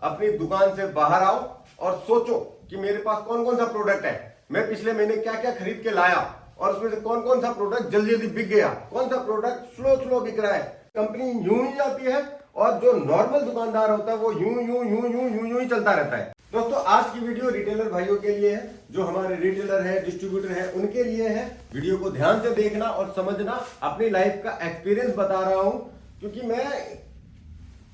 अपनी दुकान से बाहर आओ और सोचो कि मेरे पास कौन कौन सा प्रोडक्ट है, मैं पिछले महीने क्या क्या खरीद के लाया और उसमें से कौन कौन सा प्रोडक्ट जल्दी जल्दी बिक गया, कौन सा प्रोडक्ट स्लो स्लो बिक रहा है। कंपनी यूं ही जाती है और जो नॉर्मल दुकानदार होता है वो यूं यूं यूं यूं यूं यूं ही चलता रहता है। दोस्तों आज की वीडियो रिटेलर भाइयों के लिए है, जो हमारे रिटेलर है, डिस्ट्रीब्यूटर है, उनके लिए है। वीडियो को ध्यान से देखना और समझना। अपनी लाइफ का एक्सपीरियंस बता रहा हूं क्योंकि मैं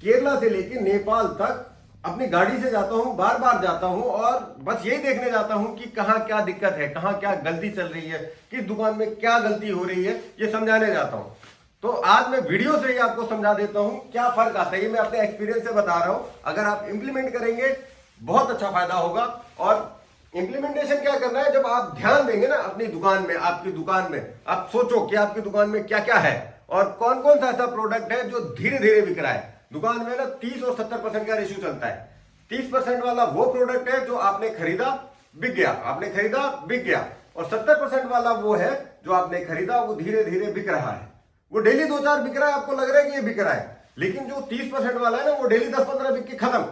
केरला से लेकर नेपाल तक अपनी गाड़ी से जाता हूं, बार बार जाता हूं और बस यही देखने जाता हूं कि कहां क्या दिक्कत है, कहां क्या गलती चल रही है, किस दुकान में क्या गलती हो रही है, ये समझाने जाता हूं। तो आज मैं वीडियो से ही आपको समझा देता हूं क्या फर्क आता है। ये मैं अपने एक्सपीरियंस से बता रहा हूं। अगर आप इंप्लीमेंट करेंगे बहुत अच्छा फायदा होगा। और इंप्लीमेंटेशन क्या करना है, जब आप ध्यान देंगे ना अपनी दुकान में, आपकी दुकान में आप सोचो कि आपकी दुकान में क्या क्या है और कौन कौन सा ऐसा प्रोडक्ट है जो धीरे धीरे बिक रहा है। दुकान में ना 30 और 70% का रेशियो चलता है। 30% वाला वो प्रोडक्ट है जो आपने खरीदा बिक गया, आपने खरीदा बिक गया, और 70% वाला वो है जो आपने खरीदा वो धीरे धीरे बिक रहा है। वो डेली 2-4 बिक रहा है, आपको लग रहा है कि ये बिक रहा है, लेकिन जो 30% वाला है ना वो डेली 10-15 बिक के खत्म।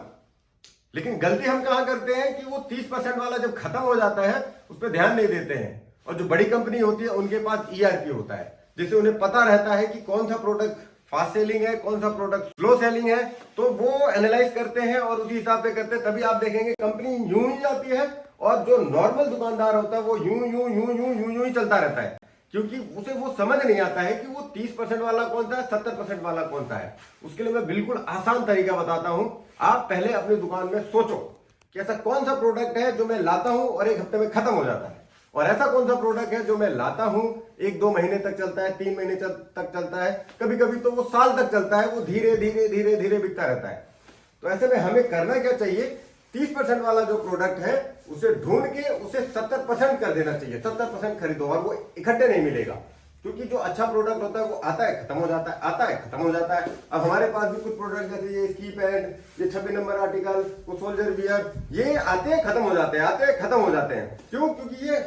लेकिन गलती हम कहां करते हैं कि वो 30% वाला जब खत्म हो जाता है उस पर ध्यान नहीं देते हैं। और जो बड़ी कंपनी होती है उनके पास ERP होता है, जिससे उन्हें पता रहता है कि कौन सा प्रोडक्ट फास्ट सेलिंग है, कौन सा प्रोडक्ट स्लो सेलिंग है। तो वो एनालाइज करते हैं और उसी हिसाब से करते हैं। तभी आप देखेंगे कंपनी यूं ही जाती है और जो नॉर्मल दुकानदार होता है वो यूं यूं यूं यूं यूं यूं ही चलता रहता है, क्योंकि उसे वो समझ नहीं आता है कि वो 30% वाला कौन सा है, 70% वाला कौन सा है। उसके लिए मैं बिल्कुल आसान तरीका बताता हूं। आप पहले अपनी दुकान में सोचो कि ऐसा कौन सा प्रोडक्ट है जो मैं लाता हूं और 1 हफ्ते में खत्म हो जाता है, और ऐसा कौन सा प्रोडक्ट है जो मैं लाता हूं 1-2 महीने तक चलता है, 3 महीने तक चलता है, कभी कभी तो वो साल तक चलता है, वो धीरे धीरे धीरे धीरे बिकता रहता है। तो ऐसे में हमें करना क्या चाहिए, 30% वाला जो प्रोडक्ट है उसे ढूंढ के उसे 70% कर देना चाहिए। 70% खरीदो और वो इकट्ठे नहीं मिलेगा, क्योंकि जो अच्छा प्रोडक्ट होता है वो आता है खत्म हो जाता है, आता है खत्म हो जाता है। अब हमारे पास भी कुछ प्रोडक्ट जैसे ये स्की पैड, ये 26 नंबर आर्टिकल, वो सोल्जर वियर, ये आते हैं खत्म हो जाते हैं, आते हैं खत्म हो जाते हैं। क्यों? क्योंकि ये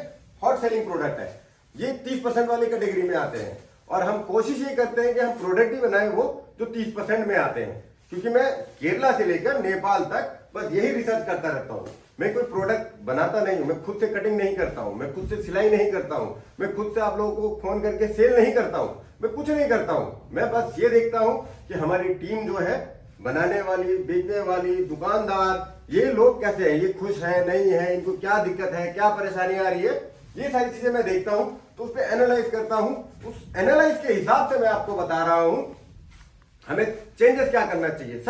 हॉट सेलिंग प्रोडक्ट है, ये 30% वाली कैटेगरी में आते हैं। और हम कोशिश ये करते हैं कि हम प्रोडक्ट ही बनाए वो जो 30% में आते हैं। क्योंकि मैं केरला से लेकर नेपाल तक बस यही रिसर्च करता रहता हूँ। मैं कोई प्रोडक्ट बनाता नहीं हूँ, मैं खुद से कटिंग नहीं करता हूँ, मैं खुद से सिलाई नहीं करता हूँ, मैं खुद से आप लोगों को फोन करके सेल नहीं करता हूँ, मैं कुछ नहीं करता हूँ। मैं बस ये देखता हूँ कि हमारी टीम जो है, बनाने वाली, बेचने वाली, दुकानदार, ये लोग कैसे हैं, ये खुश है नहीं है, इनको क्या दिक्कत है, क्या परेशानी आ रही है, ये सारी चीजें मैं देखता हूं। तो उस पर एनालाइज करता हूं। उस एनालाइज के हिसाब से मैं आपको बता रहा हूं हमें चेंजेस क्या करना चाहिए।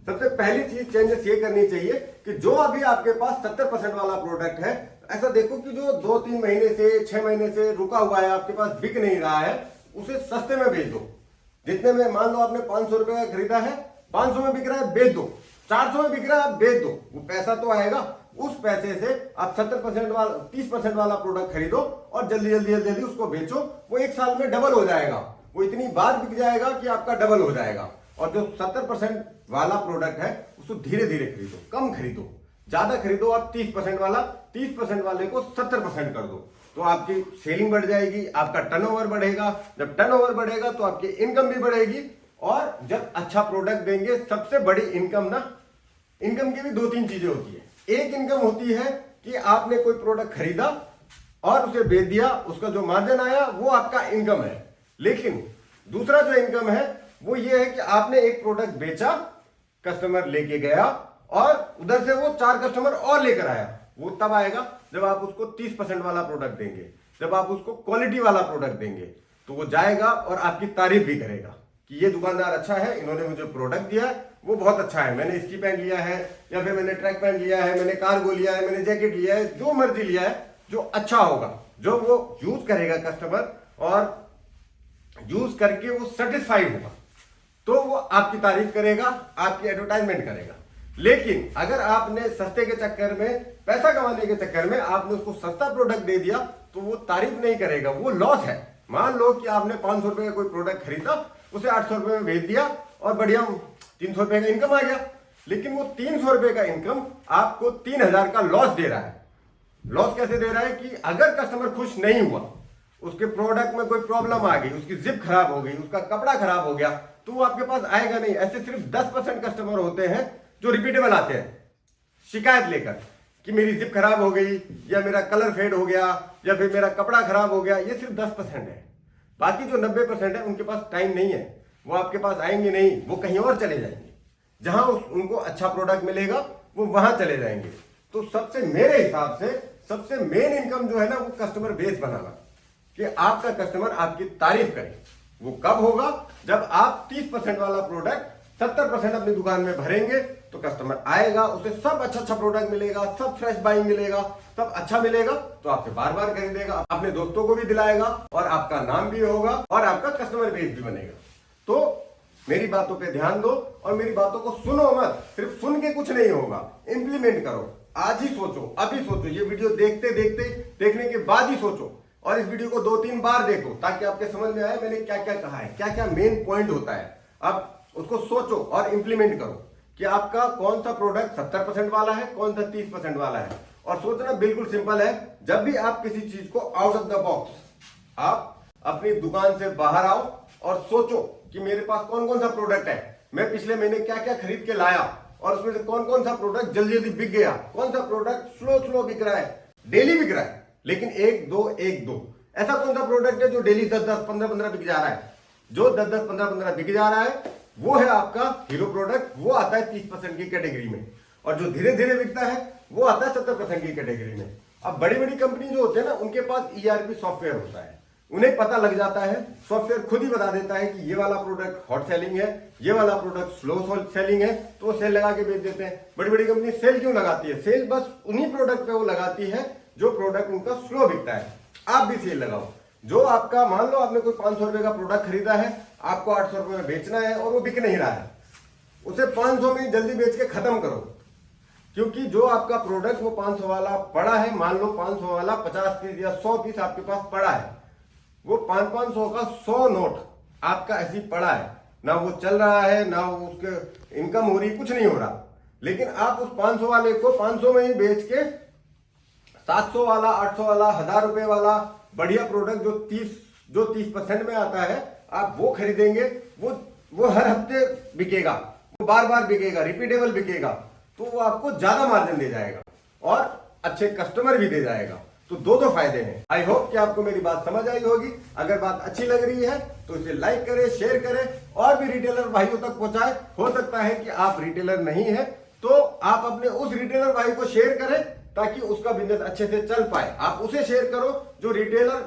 सबसे पहली चीज चेंजेस ये करनी चाहिए कि जो अभी आपके पास 70% वाला प्रोडक्ट है, ऐसा देखो कि जो 2-3 महीने से 6 महीने से रुका हुआ है, आपके पास बिक नहीं रहा है, उसे सस्ते में बेच दो। जितने में, मान लो आपने 500 रुपए का खरीदा है, 500 में बिक रहा है, बेच दो। 400 में बिक रहा है, बेच दो। वो पैसा तो आएगा, उस पैसे से आप 70% वाला, 30% वाला प्रोडक्ट खरीदो और जल्दी जल्दी जल्दी जल्दी उसको बेचो। वो 1 साल में डबल हो जाएगा, वो इतनी बार बिक जाएगा कि आपका डबल हो जाएगा। और जो 70% वाला प्रोडक्ट है उसको धीरे धीरे खरीदो, कम खरीदो, ज्यादा खरीदो। आप 30% वाला, 30% वाले को 70% कर दो, तो आपकी सेलिंग बढ़ जाएगी, आपका टर्नओवर बढ़ेगा। जब टर्नओवर बढ़ेगा तो आपकी इनकम भी बढ़ेगी। और जब अच्छा प्रोडक्ट देंगे, सबसे बड़ी इनकम ना, इनकम की भी 2-3 चीजें होती है। एक इनकम होती है कि आपने कोई प्रोडक्ट खरीदा और उसे बेच दिया, उसका जो मार्जिन आया वो आपका इनकम है। लेकिन दूसरा जो इनकम है वो ये है कि आपने एक प्रोडक्ट बेचा, कस्टमर लेके गया और उधर से वो 4 कस्टमर और लेकर आया। वो तब आएगा जब आप उसको 30% वाला प्रोडक्ट देंगे, जब आप उसको क्वालिटी वाला प्रोडक्ट देंगे, तो वो जाएगा और आपकी तारीफ भी करेगा कि ये दुकानदार अच्छा है, इन्होंने मुझे प्रोडक्ट दिया है वो बहुत अच्छा है, मैंने स्की पैंट लिया है, या फिर मैंने ट्रैक पैंट लिया है, मैंने कार्गो लिया है, मैंने जैकेट लिया है, जो मर्जी लिया है, जो अच्छा होगा, जो वो यूज करेगा कस्टमर और यूज करके वो सेटिस्फाइड होगा, तो वो आपकी तारीफ करेगा, आपकी एडवर्टाइजमेंट करेगा। लेकिन अगर आपने सस्ते के चक्कर में, पैसा कमाने के चक्कर में आपने उसको सस्ता प्रोडक्ट दे दिया, तो वो तारीफ नहीं करेगा, वो लॉस है। मान लो कि आपने 500 रुपए का कोई प्रोडक्ट खरीदा, उसे 800 रुपए में बेच दिया और बढ़िया 300 रुपए का इनकम आ गया। लेकिन वो 300 रुपए का इनकम आपको 3000 का लॉस दे रहा है। लॉस कैसे दे रहा है कि अगर कस्टमर खुश नहीं हुआ, उसके प्रोडक्ट में कोई प्रॉब्लम आ गई, उसकी जिप खराब हो गई, उसका कपड़ा खराब हो गया, तो वो आपके पास आएगा नहीं। ऐसे सिर्फ 10% कस्टमर होते हैं जो रिपीटेबल आते हैं शिकायत लेकर कि मेरी जिप खराब हो गई, या मेरा कलर फेड हो गया, या फिर मेरा कपड़ा खराब हो गया। ये सिर्फ 10% है। बाकी जो 90% है उनके पास टाइम नहीं है, वो आपके पास आएंगे नहीं, वो कहीं और चले जाएंगे। जहां उनको अच्छा प्रोडक्ट मिलेगा वो वहां चले जाएंगे। तो सबसे मेरे हिसाब से सबसे मेन इनकम जो है ना वो कस्टमर बेस बनाना, कि आपका कस्टमर आपकी तारीफ करे। वो कब होगा? जब आप 30% वाला प्रोडक्ट 70% अपनी दुकान में भरेंगे तो कस्टमर आएगा, उसे सब अच्छा प्रोडक्ट मिलेगा, सब फ्रेश बाइंग मिलेगा, सब अच्छा मिलेगा, तो आपसे बार बार खरीदेगा, अपने दोस्तों को भी दिलाएगा और आपका नाम भी होगा और आपका कस्टमर बेस भी बनेगा। तो मेरी बातों पे ध्यान दो और मेरी बातों को सुनो मत, सिर्फ सुन के कुछ नहीं होगा, इंप्लीमेंट करो। आज ही सोचो, अभी सोचो, ये वीडियो देखने के बाद ही सोचो और इस वीडियो को 2-3 बार देखो ताकि आपके समझ में आए मैंने क्या क्या कहा है, क्या क्या मेन पॉइंट होता है। अब उसको सोचो और इंप्लीमेंट करो कि आपका कौन सा प्रोडक्ट 70% वाला है, कौन सा 30% वाला है। और सोचना बिल्कुल सिंपल है, जब भी आप किसी चीज को आउट ऑफ द बॉक्स आप अपनी दुकान से बाहर आओ और सोचो कि मेरे पास कौन कौन सा प्रोडक्ट है, मैं पिछले महीने क्या क्या खरीद के लाया और उसमें से कौन कौन सा प्रोडक्ट जल्दी जल्दी बिक गया, कौन सा प्रोडक्ट स्लो बिक रहा है, डेली बिक रहा है लेकिन 1-2 ऐसा कौन सा प्रोडक्ट है जो डेली 10-10 15-15 बिक जा रहा है। जो 10-10 15-15 बिक जा रहा है वो है आपका हीरो प्रोडक्ट, वो आता है 30% की कैटेगरी में। और जो धीरे धीरे बिकता है वो आता है 70% की कैटेगरी में। अब बड़ी बड़ी कंपनी जो होते हैं ना उनके पास ERP सॉफ्टवेयर होता है, उन्हें पता लग जाता है, सॉफ्टवेयर खुद ही बता देता है कि ये वाला प्रोडक्ट हॉट सेलिंग है, ये वाला प्रोडक्ट स्लो सेलिंग है, तो वो सेल लगा के बेच देते हैं। बड़ी बड़ी कंपनी सेल क्यों लगाती है? सेल बस उन्हीं प्रोडक्ट पे वो लगाती है जो प्रोडक्ट उनका स्लो बिकता है। आप भी सेल लगाओ। जो आपका, मान लो आपने कोई 500 रुपए का प्रोडक्ट खरीदा है, आपको 800 रुपए में बेचना है और वो बिक नहीं रहा है, उसे 500 में जल्दी बेच के खत्म करो। क्योंकि जो आपका प्रोडक्ट वो 500 वाला पड़ा है, मान लो 500 वाला 50 पीस या 100 पीस आपके पास पड़ा है, वो 500 का 100 नोट आपका ऐसी पड़ा है, ना वो चल रहा है, ना उसके इनकम हो रही, कुछ नहीं हो रहा। लेकिन आप उस 500 वाले को 500 में ही बेच के 700 वाला, 800 वाला, 1000 रुपए वाला बढ़िया प्रोडक्ट जो 30% में आता है, आप वो खरीदेंगे। वो हर हफ्ते बिकेगा, वो बार बार बिकेगा, रिपीटेबल बिकेगा, तो वो आपको ज्यादा मार्जिन दे जाएगा और अच्छे कस्टमर भी दे जाएगा। तो दो फायदे हैं। आई होप कि आपको मेरी बात समझ आई होगी। अगर बात अच्छी लग रही है तो इसे लाइक करें, शेयर करें और भी रिटेलर भाइयों तक पहुंचाएं। हो सकता है कि आप रिटेलर नहीं है तो आप अपने उस रिटेलर भाई को शेयर करें ताकि उसका बिजनेस अच्छे से चल पाए। आप उसे शेयर करो जो रिटेलर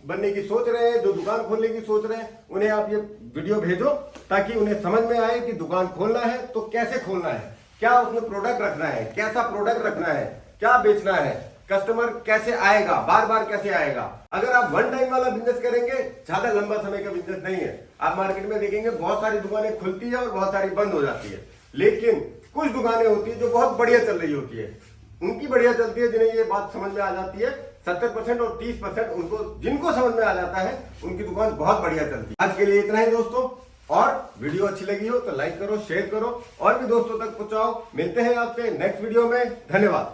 बनने की सोच रहे हैं, जो दुकान खोलने की सोच रहे हैं, उन्हें आप ये वीडियो भेजो ताकि उन्हें समझ में आए कि दुकान खोलना है तो कैसे खोलना है, क्या उसमें प्रोडक्ट रखना है, कैसा प्रोडक्ट रखना है, क्या बेचना है, कस्टमर कैसे आएगा, बार बार कैसे आएगा। अगर आप वन टाइम वाला बिजनेस करेंगे, ज्यादा लंबा समय का बिजनेस नहीं है। आप मार्केट में देखेंगे बहुत सारी दुकानें खुलती है और बहुत सारी बंद हो जाती है, लेकिन कुछ दुकानें होती है जो बहुत बढ़िया चल रही होती है। उनकी बढ़िया चलती है, जिन्हें ये बात समझ में आ जाती है। 70% और 30% उनको, जिनको समझ में आ जाता है, उनकी दुकान बहुत बढ़िया चलती है। आज के लिए इतना ही दोस्तों, और वीडियो अच्छी लगी हो तो लाइक करो, शेयर करो और भी दोस्तों तक पहुंचाओ। मिलते हैं आपसे नेक्स्ट वीडियो में। धन्यवाद।